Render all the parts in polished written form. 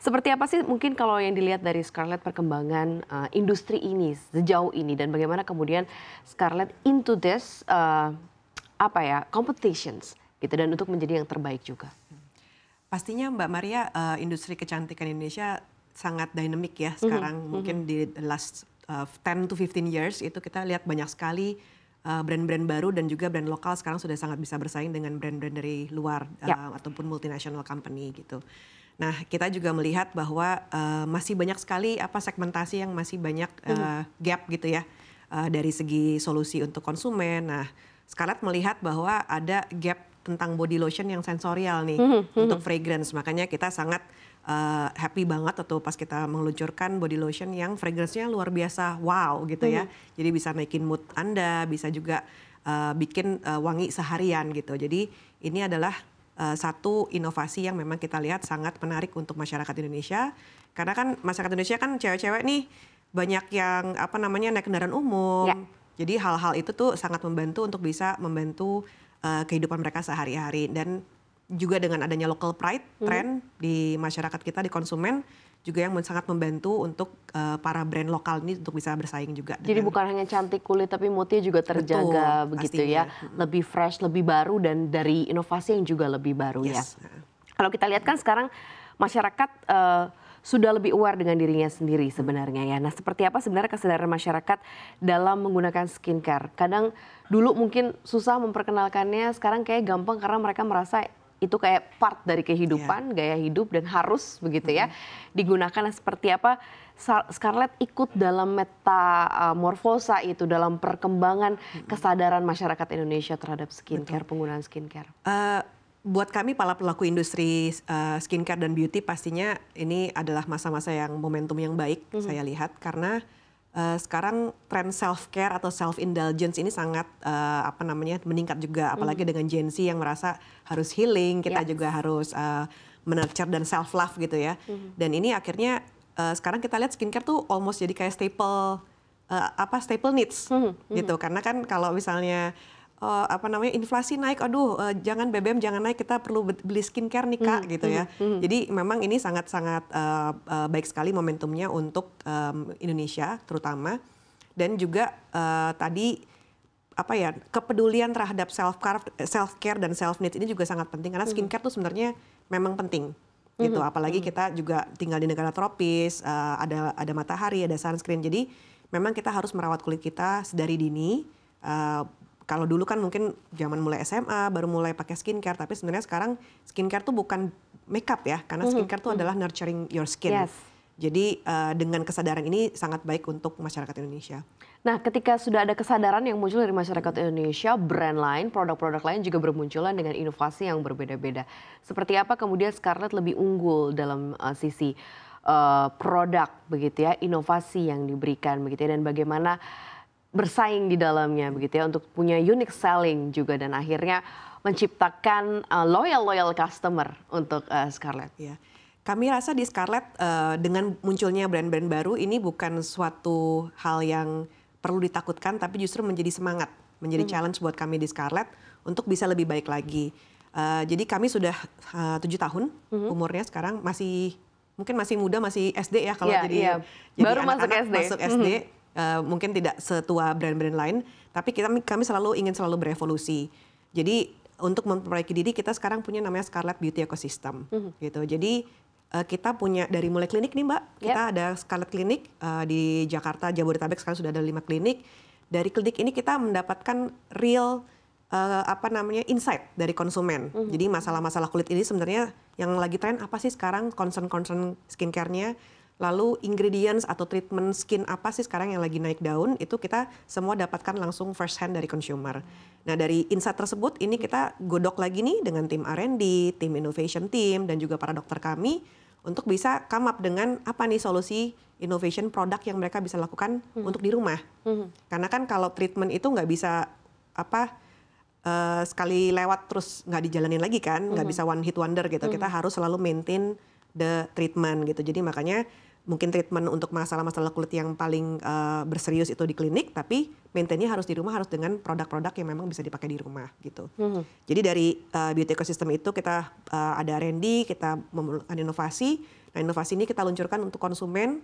Seperti apa sih mungkin kalau yang dilihat dari Scarlett perkembangan industri ini sejauh ini dan bagaimana kemudian Scarlett into this competitions gitu dan untuk menjadi yang terbaik juga. Pastinya Mbak Maria, industri kecantikan Indonesia sangat dynamic ya sekarang. Mungkin di the last 10 to 15 years itu kita lihat banyak sekali brand-brand baru dan juga brand lokal sekarang sudah sangat bisa bersaing dengan brand-brand dari luar ataupun multinational company gitu. Nah, kita juga melihat bahwa masih banyak sekali segmentasi yang masih banyak gap gitu ya dari segi solusi untuk konsumen. Nah, Scarlett melihat bahwa ada gap tentang body lotion yang sensorial nih untuk fragrance. Makanya kita sangat happy banget atau pas kita meluncurkan body lotion yang fragrance-nya luar biasa wow gitu ya. Jadi bisa naikin mood Anda, bisa juga bikin wangi seharian gitu. Jadi ini adalah satu inovasi yang memang kita lihat sangat menarik untuk masyarakat Indonesia. Karena kan masyarakat Indonesia kan cewek-cewek nih banyak yang naik kendaraan umum. Jadi hal-hal itu tuh sangat membantu untuk bisa membantu kehidupan mereka sehari-hari. Dan juga dengan adanya local pride trend di masyarakat kita, di konsumen juga yang sangat membantu untuk para brand lokal ini untuk bisa bersaing juga. Jadi bukan hanya cantik kulit tapi moodnya juga terjaga. Betul, begitu pastinya. Ya, lebih fresh, lebih baru dan dari inovasi yang juga lebih baru ya. Kalau kita lihat kan sekarang masyarakat sudah lebih aware dengan dirinya sendiri sebenarnya ya. Nah, seperti apa sebenarnya kesadaran masyarakat dalam menggunakan skincare? Kadang dulu mungkin susah memperkenalkannya, sekarang kayak gampang karena mereka merasa itu kayak part dari kehidupan, gaya hidup dan harus begitu ya digunakan. Seperti apa Scarlett ikut dalam metamorfosa itu, dalam perkembangan kesadaran masyarakat Indonesia terhadap skincare, penggunaan skincare? Buat kami para pelaku industri skincare dan beauty pastinya ini adalah masa-masa yang momentum yang baik saya lihat karena sekarang tren self care atau self indulgence ini sangat meningkat juga, apalagi dengan Gen Z yang merasa harus healing, kita juga harus menurture dan self love gitu ya. Dan ini akhirnya sekarang kita lihat skincare tuh almost jadi kayak staple needs gitu, karena kan kalau misalnya inflasi naik, jangan BBM jangan naik, kita perlu beli skincare nih Kak gitu ya. Jadi memang ini sangat-sangat baik sekali momentumnya untuk Indonesia terutama. Dan juga tadi kepedulian terhadap self care dan self needs ini juga sangat penting karena skincare tuh sebenarnya memang penting gitu. Apalagi kita juga tinggal di negara tropis, ada matahari, ada sunscreen. Jadi memang kita harus merawat kulit kita sedari dini. Kalau dulu kan mungkin zaman mulai SMA baru mulai pakai skincare, tapi sebenarnya sekarang skincare tuh bukan makeup ya, karena skincare tuh adalah nurturing your skin. Jadi dengan kesadaran ini sangat baik untuk masyarakat Indonesia. Nah, ketika sudah ada kesadaran yang muncul dari masyarakat Indonesia, brand lain, produk-produk lain juga bermunculan dengan inovasi yang berbeda-beda. Seperti apa kemudian Scarlett lebih unggul dalam sisi produk begitu ya, inovasi yang diberikan begitu ya, dan bagaimana bersaing di dalamnya begitu ya untuk punya unique selling juga dan akhirnya menciptakan loyal customer untuk Scarlett. Ya. Kami rasa di Scarlett dengan munculnya brand-brand baru ini bukan suatu hal yang perlu ditakutkan, tapi justru menjadi semangat, menjadi challenge buat kami di Scarlett untuk bisa lebih baik lagi. Jadi kami sudah 7 tahun umurnya sekarang, mungkin masih muda, masih SD ya kalau jadi baru anak-anak masuk SD. Mungkin tidak setua brand-brand lain, tapi kami ingin selalu berevolusi. Jadi untuk memperbaiki diri kita sekarang punya namanya Scarlett Beauty Ecosystem gitu. Jadi kita punya dari mulai klinik nih Mbak, kita ada Scarlett Clinic di Jakarta, Jabodetabek sekarang sudah ada 5 klinik. Dari klinik ini kita mendapatkan real insight dari konsumen. Jadi masalah-masalah kulit ini sebenarnya yang lagi tren apa sih sekarang, concern skincare-nya. Lalu ingredients atau treatment skin apa sih sekarang yang lagi naik daun, itu kita semua dapatkan langsung first hand dari consumer. Nah dari insight tersebut ini kita godok lagi nih dengan tim R&D, tim innovation team, dan juga para dokter kami untuk bisa come up dengan apa nih solusi innovation produk yang mereka bisa lakukan untuk di rumah. Karena kan kalau treatment itu nggak bisa sekali lewat terus nggak dijalanin lagi kan, nggak bisa one hit wonder gitu. Kita harus selalu maintain the treatment gitu. Jadi makanya mungkin treatment untuk masalah-masalah kulit yang paling berserius itu di klinik, tapi maintainnya harus di rumah, harus dengan produk-produk yang memang bisa dipakai di rumah gitu. Jadi dari beauty ecosystem itu kita ada R&D, kita memperlukan inovasi, Nah, inovasi ini kita luncurkan untuk konsumen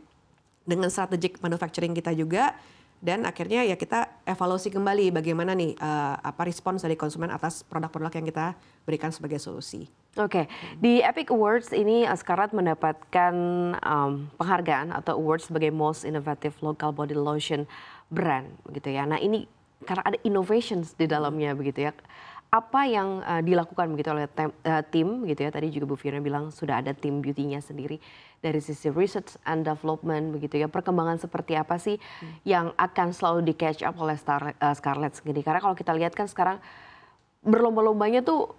dengan strategic manufacturing kita juga, dan akhirnya ya kita evaluasi kembali bagaimana nih apa respons dari konsumen atas produk-produk yang kita berikan sebagai solusi. Oke, di Epic Awards ini Scarlett mendapatkan penghargaan atau awards sebagai Most Innovative Local Body Lotion Brand, begitu ya. Nah ini karena ada innovations di dalamnya, begitu ya. Apa yang dilakukan begitu oleh tim, gitu ya? Tadi juga Bu Fiona bilang sudah ada tim beauty-nya sendiri dari sisi research and development, begitu ya. Perkembangan seperti apa sih yang akan selalu di catch up oleh Scarlett sendiri? Karena kalau kita lihat kan sekarang berlomba-lombanya tuh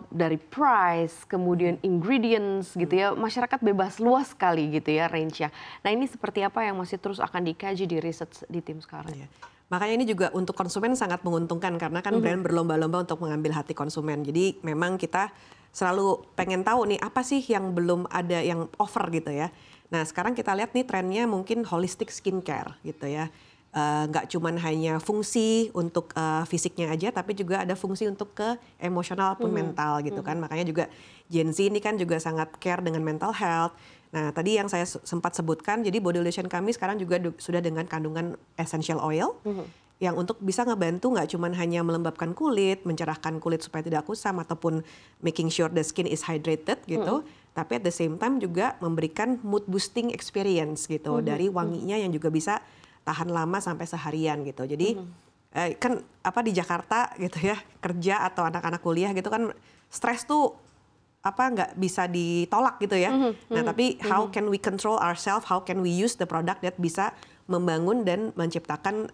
dari price, kemudian ingredients gitu ya, masyarakat bebas luas sekali gitu ya range-nya. Nah ini seperti apa yang masih terus akan dikaji di research di tim sekarang? Yeah. Makanya ini juga untuk konsumen sangat menguntungkan karena kan brand berlomba-lomba untuk mengambil hati konsumen. Jadi memang kita selalu pengen tahu nih apa sih yang belum ada yang over gitu ya. Nah sekarang kita lihat nih trennya mungkin holistic skincare gitu ya. Nggak cuman hanya fungsi untuk fisiknya aja, tapi juga ada fungsi untuk ke emosional pun mental gitu kan. Makanya juga Gen Z ini kan juga sangat care dengan mental health. Nah tadi yang saya sempat sebutkan, jadi body lotion kami sekarang juga sudah dengan kandungan essential oil yang untuk bisa ngebantu nggak cuman hanya melembabkan kulit, mencerahkan kulit supaya tidak kusam ataupun making sure the skin is hydrated gitu, tapi at the same time juga memberikan mood boosting experience gitu dari wanginya yang juga bisa tahan lama sampai seharian gitu. Jadi kan apa di Jakarta gitu ya, kerja atau anak-anak kuliah gitu kan stres tuh apa nggak bisa ditolak gitu ya. Nah tapi how can we control ourselves, how can we use the product that bisa membangun dan menciptakan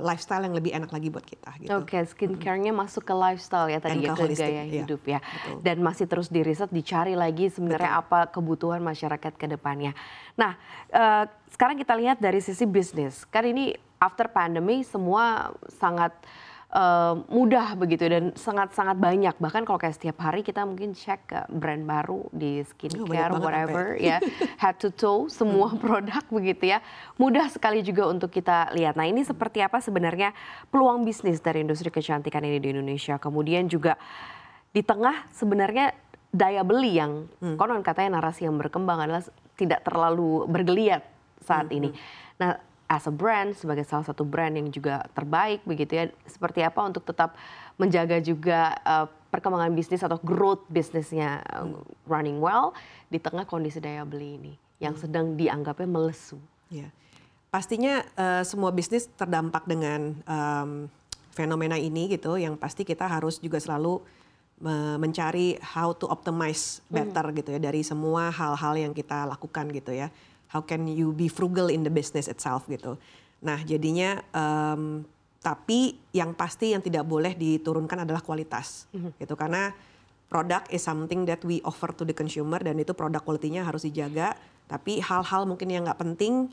lifestyle yang lebih enak lagi buat kita gitu. Oke, skincare-nya masuk ke lifestyle ya tadi ya, ke gaya hidup ya. Betul. Dan masih terus diriset, dicari lagi sebenarnya apa kebutuhan masyarakat ke depannya. Nah, sekarang kita lihat dari sisi bisnis. Kan ini after pandemi semua sangat mudah begitu dan sangat-sangat banyak. Bahkan kalau kayak setiap hari kita mungkin cek ke brand baru di skincare, whatever ya, head to toe semua produk begitu ya. Mudah sekali juga untuk kita lihat. Nah ini seperti apa sebenarnya peluang bisnis dari industri kecantikan ini di Indonesia. Kemudian juga di tengah sebenarnya daya beli yang konon katanya narasi yang berkembang adalah tidak terlalu bergeliat saat ini. Nah as a brand, sebagai salah satu brand yang juga terbaik begitu ya, seperti apa untuk tetap menjaga juga perkembangan bisnis atau growth bisnisnya running well di tengah kondisi daya beli ini yang sedang dianggapnya melesu. Ya. Pastinya semua bisnis terdampak dengan fenomena ini gitu, yang pasti kita harus juga selalu mencari how to optimize better gitu ya dari semua hal-hal yang kita lakukan gitu ya. How can you be frugal in the business itself gitu. Nah jadinya tapi yang pasti yang tidak boleh diturunkan adalah kualitas gitu, karena produk is something that we offer to the consumer dan itu produk quality-nya harus dijaga. Tapi hal-hal mungkin yang nggak penting,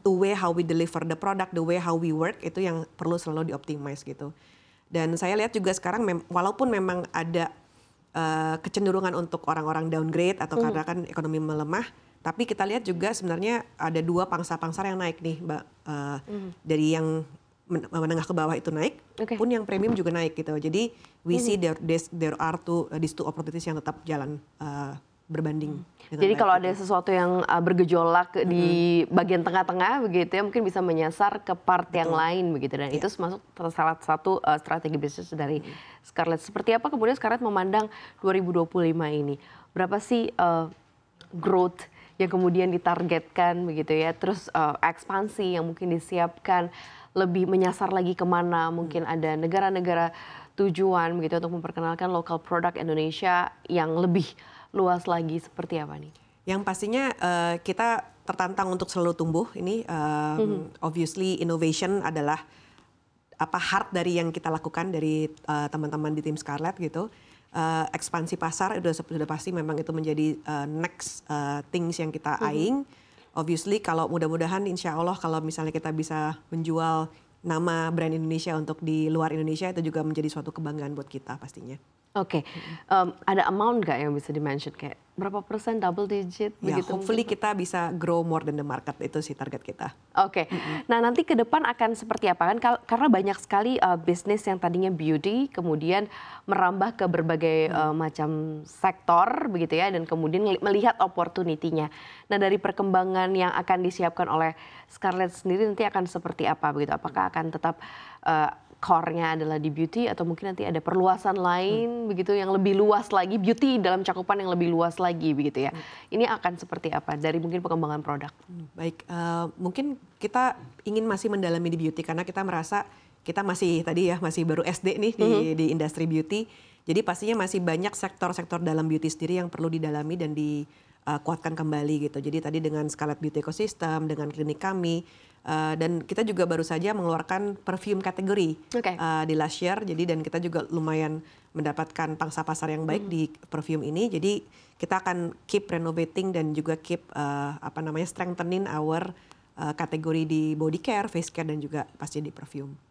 the way how we deliver the product, the way how we work itu yang perlu selalu dioptimize gitu. Dan saya lihat juga sekarang walaupun memang ada kecenderungan untuk orang-orang downgrade atau karena kan ekonomi melemah, tapi kita lihat juga sebenarnya ada dua pangsa pasar yang naik nih, Mbak. Dari yang menengah ke bawah itu naik, pun yang premium juga naik gitu. Jadi we see there are these two opportunities yang tetap jalan berbanding. Jadi kalau ada sesuatu yang bergejolak di bagian tengah-tengah begitu ya, mungkin bisa menyasar ke part yang lain begitu. Dan itu masuk salah satu strategi bisnis dari Scarlett. Seperti apa kemudian Scarlett memandang 2025 ini? Berapa sih growth yang kemudian ditargetkan begitu ya, terus ekspansi yang mungkin disiapkan lebih menyasar lagi kemana, mungkin ada negara-negara tujuan begitu untuk memperkenalkan lokal produk Indonesia yang lebih luas lagi, seperti apa nih? Yang pastinya kita tertantang untuk selalu tumbuh ini, obviously innovation adalah apa heart dari yang kita lakukan dari teman-teman di tim Scarlett gitu. Ekspansi pasar sudah pasti memang itu menjadi next things yang kita eyeing. Obviously kalau mudah-mudahan insya Allah kalau misalnya kita bisa menjual nama brand Indonesia untuk di luar Indonesia itu juga menjadi suatu kebanggaan buat kita pastinya. Oke, ada amount nggak yang bisa di-mention kayak berapa persen, double digit Ya, begitu? hopefully kita bisa grow more than the market, itu sih target kita. Oke, nah nanti ke depan akan seperti apa kan? Karena banyak sekali bisnis yang tadinya beauty, kemudian merambah ke berbagai macam sektor begitu ya, dan kemudian melihat opportunity-nya. Nah dari perkembangan yang akan disiapkan oleh Scarlett sendiri nanti akan seperti apa begitu? Apakah akan tetap core-nya adalah di beauty atau mungkin nanti ada perluasan lain begitu yang lebih luas lagi, beauty dalam cakupan yang lebih luas lagi begitu ya. Ini akan seperti apa dari mungkin pengembangan produk? Baik, mungkin kita ingin masih mendalami di beauty karena kita merasa kita masih tadi ya masih baru SD nih di industri beauty. Jadi pastinya masih banyak sektor-sektor dalam beauty sendiri yang perlu didalami dan dikuatkan kembali gitu. Jadi tadi dengan Scarlett Beauty Ecosystem, dengan klinik kami, dan kita juga baru saja mengeluarkan perfume kategori di last year. Jadi dan kita juga lumayan mendapatkan pangsa pasar yang baik di perfume ini. Jadi kita akan keep renovating dan juga keep strengthening our kategori di body care, face care dan juga pasti di perfume.